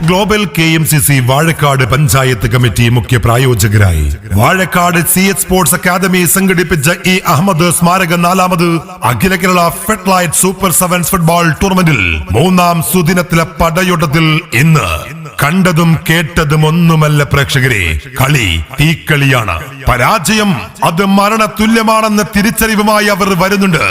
Global KMCC Vazhakkad panchayat committee മുഖ്യ പ്രായോജകരായി Vazhakkad CH sports academy സംഘടിപ്പിച്ച ഈ അഹമ്മദ് സ്മാരക 4ാമത് അഖില Kerala Fedlight super sevens football ടൂർണമെന്റിൽ 3ാം സുദിനത്തിലെ പടയോട്ടത്തിൽ ഇന്ന് കണ്ടതും കേട്ടതും ഒന്നുമല്ല പ്രേക്ഷകരെ, കളി തീക്കളിയാണ്. പരാജയം അത് മരണ തുല്യമാണെന്ന തിരിച്ചറിവുമായി അവർ വരുന്നുണ്ട്.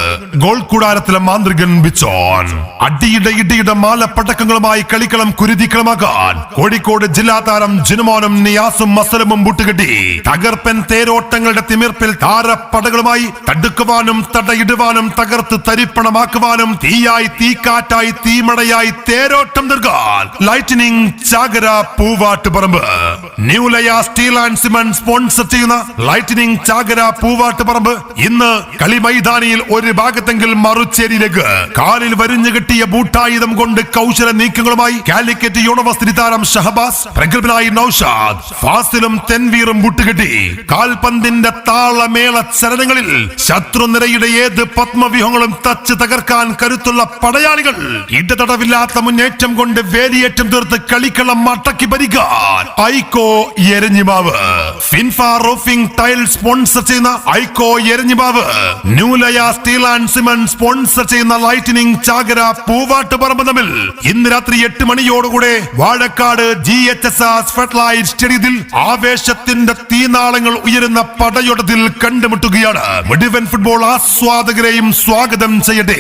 ഗോൾ കൂടാരത്തിലെ മാന്ത്രികൻ ബിച്ചോൻ അടിയുടെ മാലപ്പടക്കങ്ങളുമായി കളിക്കളം കുരുതിക്കളമാക്കാൻ കോഴിക്കോട് ജില്ലാ താരം ജിനുമോനും നിയാസും മസലമും മുട്ടുകെട്ടി തകർപ്പൻ തേരോട്ടങ്ങളുടെ തിമിർപ്പിൽ താരപ്പടകളുമായി തടുക്കുവാനും തടയിടുവാനും തകർത്ത് തരിപ്പണമാക്കുവാനും തീയായി തീക്കാറ്റായി തീമടയായി തേരോട്ടം തീർക്കാൻ ലൈറ്റനിങ് ചാകര പൂവാട്ടുപറമ്പ് ന്യൂലയ സ്റ്റീൽ ആൻഡ് സിമന്റ് സ്പോൺസർ ചെയ്യുന്ന ലൈറ്റനിങ് ചാകര പൂവാട്ടുപറമ്പ് ഇന്ന് കളി മൈതാനിയിൽ ഒരു ഭാഗത്തെങ്കിൽ മറുചേരിയിലേക്ക് കാലിൽ വരിഞ്ഞു കെട്ടിയ ബൂട്ടായുധം കൊണ്ട് കൗശല നീക്കങ്ങളുമായി കാലിക്കറ്റ് യൂണിവേഴ്സിറ്റി താരം ഷഹബാസ്, പ്രഗത്ഭനായി നൌഷാദ്, ഫാസിലും തെൻവീറും മുട്ടുകെട്ടി കാൽപന്തിന്റെ താളമേള ചലനങ്ങളിൽ ശത്രുനിരയുടെ ഏത് പത്മവ്യൂഹങ്ങളും തച്ച് തകർക്കാൻ കരുത്തുള്ള പടയാളികൾ ഇടതടവില്ലാത്ത മുന്നേറ്റം കൊണ്ട് വേലിയേറ്റം തീർത്ത് കളിക്കളം മടക്കി ഭരിക്കാൻ ഐക്കോ എരഞ്ഞിമാവ്, ഫിൻഫ റൂഫിംഗ് ടൈൽ സ്പോൺസർ ചെയ്യുന്ന ഐക്കോ എരഞ്ഞിമാവ്, ന്യൂലയ സ്റ്റീൽ ആൻഡ് സിമന്റ് സ്പോൺസർ ചെയ്യുന്ന ലൈറ്റനിങ് ചാകര പൂവാട്ടുപറമ്പ് തമ്മിൽ ഇന്ന് രാത്രി 8 മണിയോടുകൂടെ വാഴക്കാട് GHSR ഫെഡ്ലൈറ്റ് സ്റ്റേഡിയത്തിൽ ആവേശത്തിന്റെ തീനാളങ്ങൾ ഉയരുന്ന പടയോട്ടത്തിൽ കണ്ടുമുട്ടുകയാണ്. മുഴുവൻ ഫുട്ബോൾ ആസ്വാദകരെയും സ്വാഗതം ചെയ്യട്ടെ.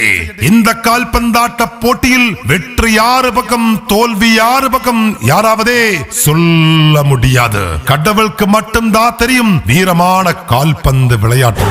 இந்த கால்பந்தாட்ட போட்டியில் வெற்றி 6 பக்கம் தோல்வி 6 பக்கம் யாராவதே சொல்ல முடியாது. கடவுளுக்கு மட்டும்தான் தெரியும் வீரமான கால்பந்து விளையாட்டு.